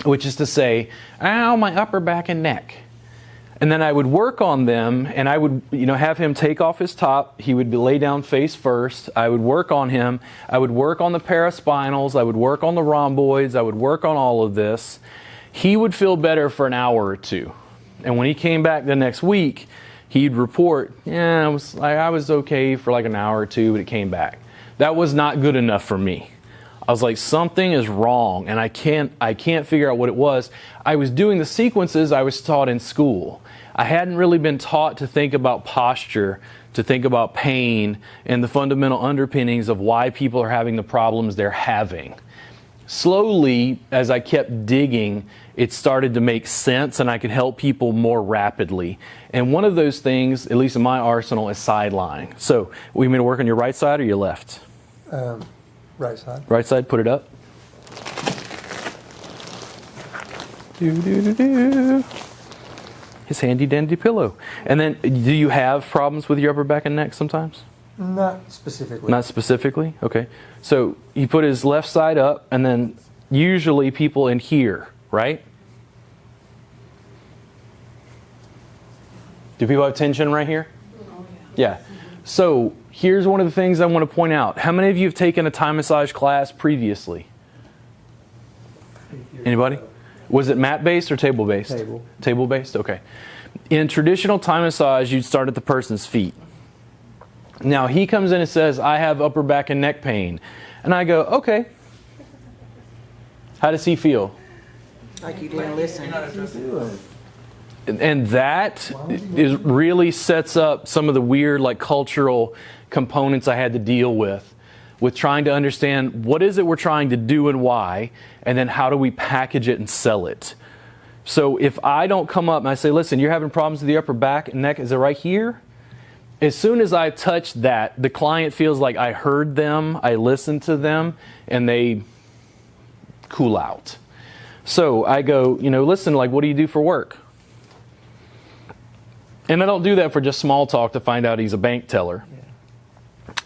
which is to say, ow, my upper back and neck. And then I would work on them, and I would, have him take off his top. He would lay down face first. I would work on him. I would work on the paraspinals. I would work on the rhomboids. I would work on all of this. He would feel better for an hour or two. And when he came back the next week, he'd report, I was okay for like an hour or two, but it came back. That was not good enough for me. I was like, something is wrong, and I can't figure out what it was. I was doing the sequences I was taught in school. I hadn't really been taught to think about posture, to think about pain, and the fundamental underpinnings of why people are having the problems they're having. Slowly, as I kept digging, it started to make sense, and I could help people more rapidly. And one of those things, at least in my arsenal, is side lying. So, we mean to work on your right side or your left? Right side. Right side, put it up. His handy dandy pillow. And then, do you have problems with your upper back and neck sometimes? Not specifically. Not specifically? Okay. So, you put his left side up, and then usually people in here, right? Do people have tension right here? Oh, yeah. So, here's one of the things I want to point out. How many of you have taken a Thai massage class previously? Anybody? Was it mat-based or table-based? Table. Table-based? Okay. In traditional Thai massage, you'd start at the person's feet. Now, he comes in and says, I have upper back and neck pain. And I go, okay. How does he feel? Like you didn't listen. And that really sets up some of the weird, cultural components I had to deal with trying to understand what is it we're trying to do and why, and then how do we package it and sell it. So if I don't come up and I say, listen, you're having problems with the upper back and neck, is it right here? As soon as I touch that, the client feels like I heard them, I listened to them, and they cool out. So I go, listen, what do you do for work? And I don't do that for just small talk to find out he's a bank teller.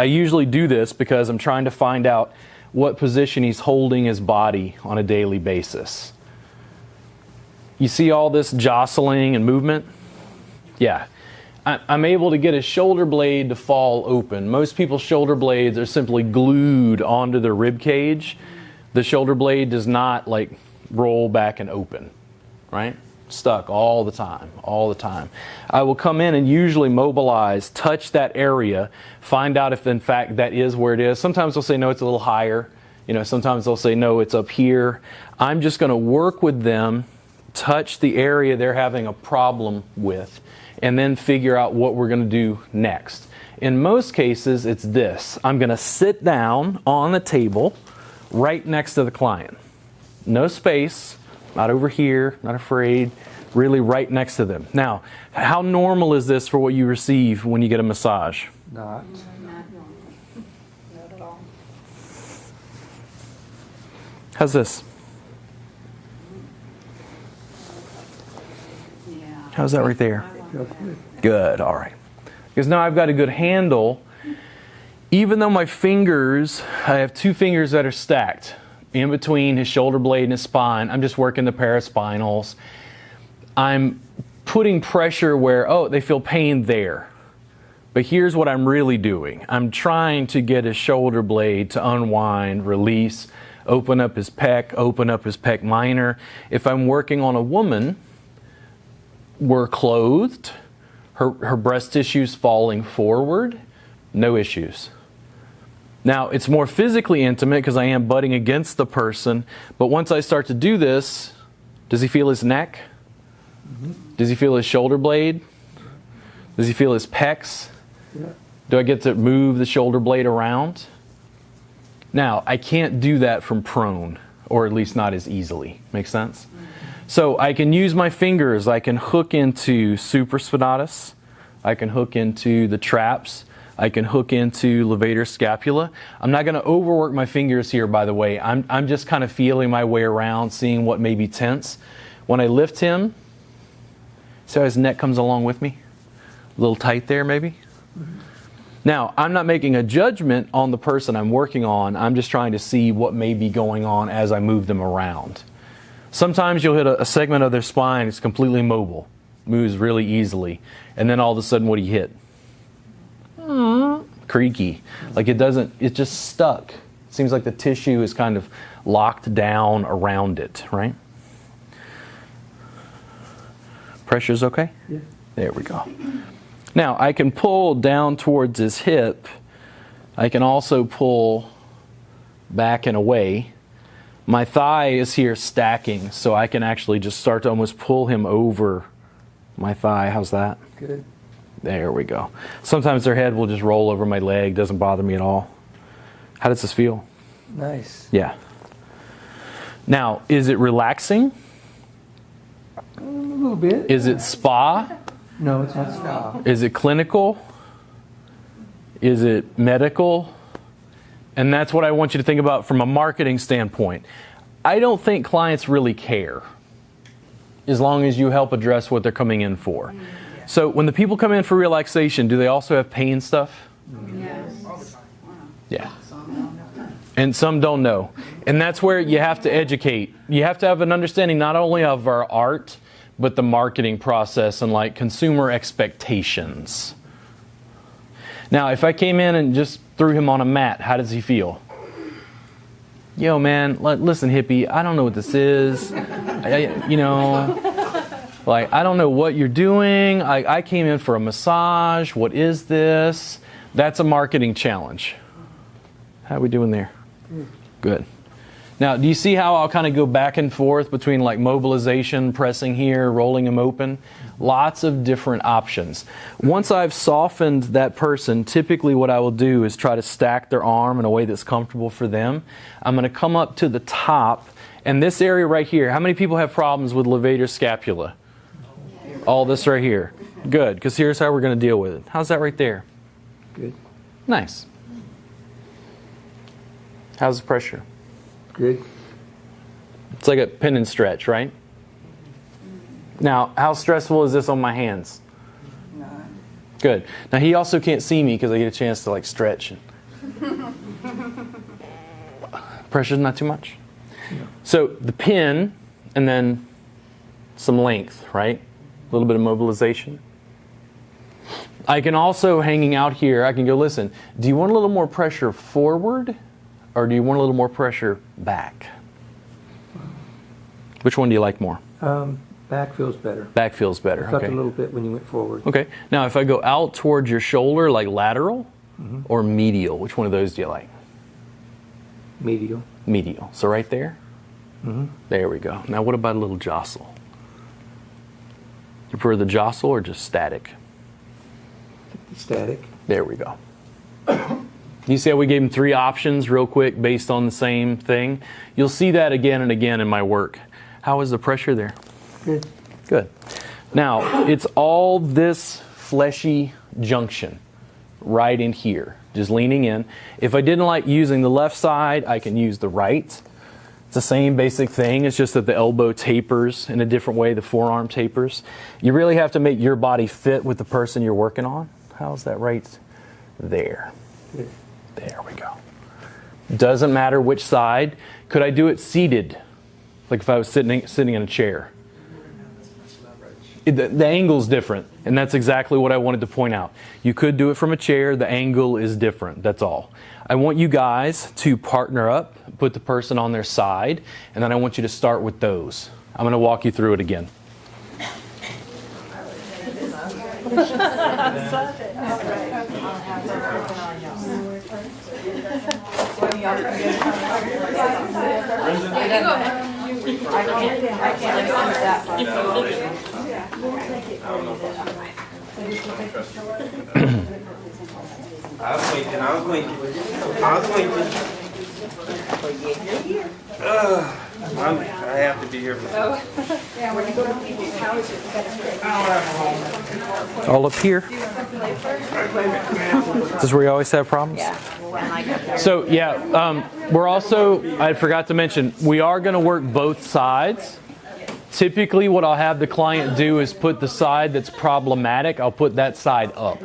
I usually do this because I'm trying to find out what position he's holding his body on a daily basis. You see all this jostling and movement? Yeah. I'm able to get his shoulder blade to fall open. Most people's shoulder blades are simply glued onto their rib cage. The shoulder blade does not roll back and open, right? Stuck all the time. I will come in and usually mobilize, touch that area, find out if in fact that is where it is. Sometimes they'll say, no, it's a little higher. Sometimes they'll say, no, it's up here. I'm just going to work with them, touch the area they're having a problem with, and then figure out what we're going to do next. In most cases, it's this. I'm going to sit down on the table right next to the client. No space. Not over here, not afraid, really right next to them. Now, how normal is this for what you receive when you get a massage? Not. Not normal. Not at all. How's this? Yeah. How's that right there? Good, all right. Because now I've got a good handle. Even though my fingers, I have two fingers that are stacked in between his shoulder blade and his spine. I'm just working the paraspinals. I'm putting pressure where, they feel pain there. But here's what I'm really doing. I'm trying to get his shoulder blade to unwind, release, open up his pec minor. If I'm working on a woman, we're clothed, her breast tissue's falling forward, no issues. Now, it's more physically intimate because I am butting against the person, but once I start to do this, does he feel his neck? Mm-hmm. Does he feel his shoulder blade? Does he feel his pecs? Yeah. Do I get to move the shoulder blade around? Now, I can't do that from prone, or at least not as easily. Make sense? Mm-hmm. So I can use my fingers. I can hook into supraspinatus. I can hook into the traps. I can hook into levator scapula. I'm not going to overwork my fingers here, by the way. I'm just kind of feeling my way around, seeing what may be tense. When I lift him, see how his neck comes along with me? A little tight there, maybe? Mm-hmm. Now, I'm not making a judgment on the person I'm working on. I'm just trying to see what may be going on as I move them around. Sometimes you'll hit a segment of their spine, it's completely mobile, moves really easily. And then all of a sudden, what do you hit? Creaky. Like it's just stuck. It seems like the tissue is kind of locked down around it, right? Pressure's okay? Yeah. There we go. Now, I can pull down towards his hip. I can also pull back and away. My thigh is here stacking, so I can actually just start to almost pull him over my thigh. How's that? Good. There we go. Sometimes their head will just roll over my leg. Doesn't bother me at all. How does this feel? Nice. Yeah. Now, is it relaxing? A little bit. Is it spa? No, it's not spa. Is it clinical? Is it medical? And that's what I want you to think about from a marketing standpoint. I don't think clients really care as long as you help address what they're coming in for. So when the people come in for relaxation, do they also have pain stuff? Yes. Yeah. And some don't know. And that's where you have to educate. You have to have an understanding not only of our art, but the marketing process and like consumer expectations. Now, if I came in and just threw him on a mat, how does he feel? Yo, man, listen, hippie, I don't know what this is. I don't know what you're doing. I came in for a massage. What is this? That's a marketing challenge. How are we doing there? Good. Now, do you see how I'll kind of go back and forth between like mobilization, pressing here, rolling them open? Lots of different options. Once I've softened that person, typically what I will do is try to stack their arm in a way that's comfortable for them. I'm going to come up to the top, and this area right here, how many people have problems with levator scapula? All this right here. Good, because here's how we're going to deal with it. How's that right there? Good. Nice. How's the pressure? Good. It's like a pin and stretch, right? Now, how stressful is this on my hands? Good. Now, he also can't see me because I get a chance to like stretch. Pressure's not too much? So the pin and then some length, right? A little bit of mobilization. I can also, hanging out here, I can go, listen, do you want a little more pressure forward or do you want a little more pressure back? Which one do you like more? Back feels better. Back feels better. Felt Okay. a little bit when you went forward. Okay. Now, if I go out towards your shoulder, like lateral or medial, which one of those do you like? Medial. Medial. So right there? There we go. Now, what about a little jostle? You prefer the jostle or just static? Static. There we go. You see how we gave him 3 options real quick based on the same thing? You'll see that again and again in my work. How is the pressure there? Good. Good. Now, it's all this fleshy junction right in here, just leaning in. If I didn't like using the left side, I can use the right. It's the same basic thing. It's just that the elbow tapers in a different way, the forearm tapers. You really have to make your body fit with the person you're working on. How's that right there? Good. There we go. Doesn't matter which side. Could I do it seated? Like if I was sitting in a chair? The angle's different, and that's exactly what I wanted to point out. You could do it from a chair. The angle is different. That's all. I want you guys to partner up, put the person on their side, and then I want you to start with those. I'm going to walk you through it again. I was waiting. I have to be here for All up here. This is where you always have problems? So, we're also, I forgot to mention, we are going to work both sides. Typically, what I'll have the client do is put the side that's problematic, I'll put that side up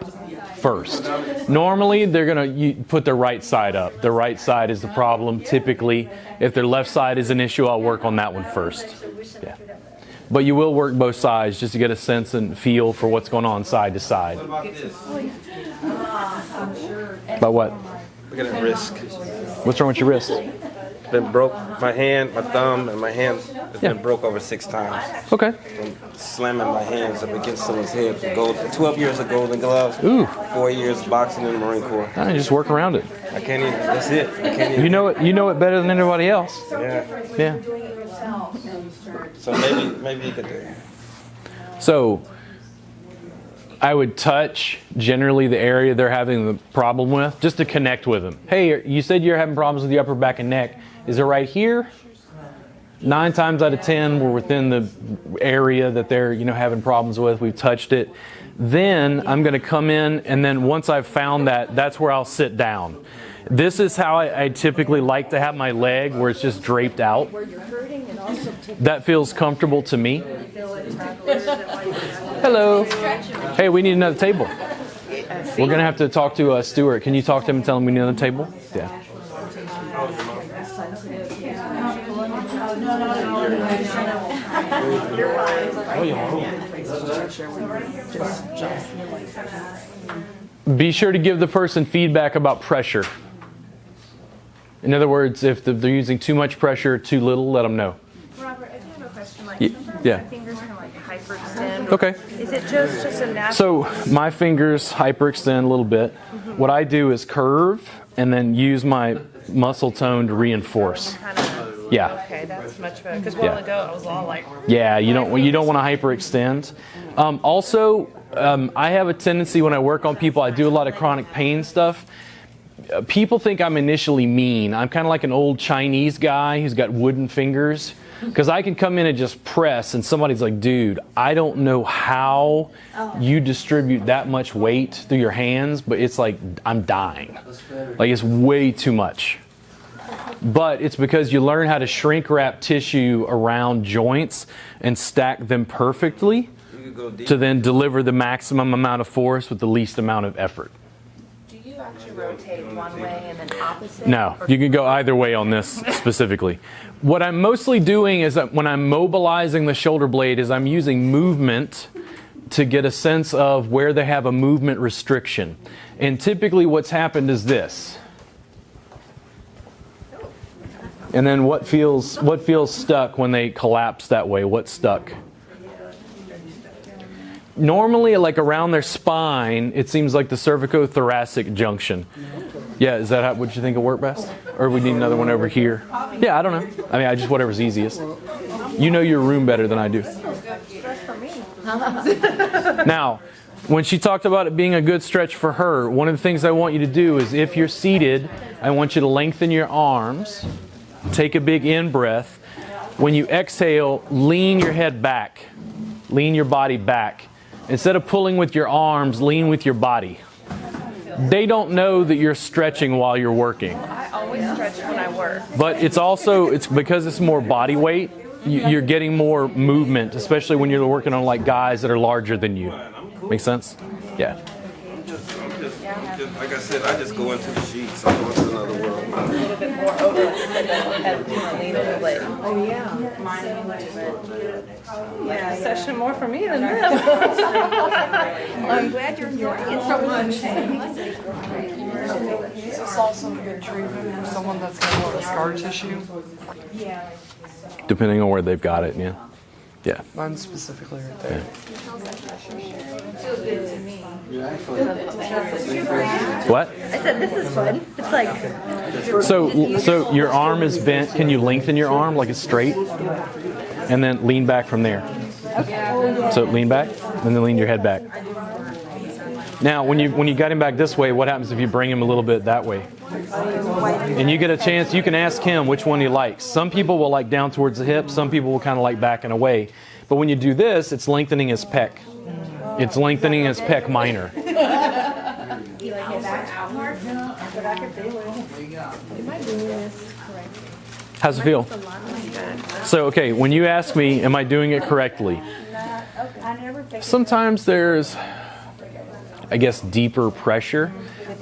first. Normally, they're going to put their right side up. Their right side is the problem. Typically, if their left side is an issue, I'll work on that one first. Yeah. But you will work both sides just to get a sense and feel for what's going on side to side. What about this? About what? Look at that wrist. What's wrong with your wrist? It's been broke. My hand, my thumb, and my hand has been broke over 6 times. Okay. From slamming my hands up against someone's head for 12 years of Golden Gloves. Ooh. 4 years boxing in the Marine Corps. I just work around it. I can't even. That's it. I can't even. You know it better than anybody else. Yeah. Yeah. So maybe you could do it. So I would touch generally the area they're having the problem with, just to connect with them. Hey, you said you're having problems with the upper back and neck. Is it right here? 9 times out of 10, we're within the area that they're having problems with. We've touched it. Then I'm going to come in, and then once I've found that, that's where I'll sit down. This is how I typically like to have my leg, where it's just draped out. That feels comfortable to me. Hello. Hey, we need another table. We're going to have to talk to Stuart. Can you talk to him and tell him we need another table? Yeah. Be sure to give the person feedback about pressure. In other words, if they're using too much pressure or too little, let them know. Robert, I do have a question. Yeah. My fingers kind of hyperextend. Okay. Is it just a natural? So my fingers hyperextend a little bit. What I do is curve and then use my muscle tone to reinforce. Yeah. Okay, that's much better. Because a while ago I was all like. Yeah, you don't want to hyperextend. Also, I have a tendency when I work on people, I do a lot of chronic pain stuff. People think I'm initially mean. I'm kind of like an old Chinese guy who's got wooden fingers. Because I can come in and just press and somebody's like, dude, I don't know how you distribute that much weight through your hands, but it's like I'm dying. Like it's way too much. But it's because you learn how to shrink wrap tissue around joints and stack them perfectly to then deliver the maximum amount of force with the least amount of effort. Do you actually rotate one way and then opposite? No, you can go either way on this specifically. What I'm mostly doing is that when I'm mobilizing the shoulder blade is I'm using movement to get a sense of where they have a movement restriction. And typically what's happened is this. And then what feels stuck when they collapse that way? What's stuck? Normally, like around their spine, it seems like the cervico-thoracic junction. Yeah, is that what you think will work best? Or we need another one over here? Yeah, I don't know. I mean, whatever's easiest. You know your room better than I do. Now, when she talked about it being a good stretch for her, one of the things I want you to do is if you're seated, I want you to lengthen your arms, take a big in-breath. When you exhale, lean your head back. Lean your body back. Instead of pulling with your arms, lean with your body. They don't know that you're stretching while you're working. I always stretch when I work. But it's because it's more body weight, you're getting more movement, especially when you're working on like guys that are larger than you. Make sense? Yeah. Like I said, I just go into the sheets. I go into another world. A little bit more over and lean on the leg. Oh, yeah. Yeah, session more for me than them. I'm glad you're enjoying it so much. This is also a good treatment for someone that's got a lot of scar tissue. Depending on where they've got it, yeah. Yeah. Mine specifically right there. What? I said, this is fun. It's like... So your arm is bent. Can you lengthen your arm like it's straight? And then lean back from there. So lean back, and then lean your head back. Now, when you got him back this way, what happens if you bring him a little bit that way? And you get a chance, you can ask him which one he likes. Some people will like down towards the hip. Some people will kind of like back and away. But when you do this, it's lengthening his pec. It's lengthening his pec minor. How's it feel? So, okay, when you ask me, am I doing it correctly? Sometimes there's I guess, deeper pressure.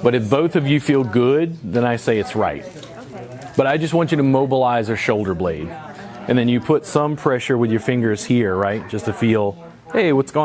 But if both of you feel good, then I say it's right. But I just want you to mobilize a shoulder blade. And then you put some pressure with your fingers here, right? Just to feel, hey, what's going on?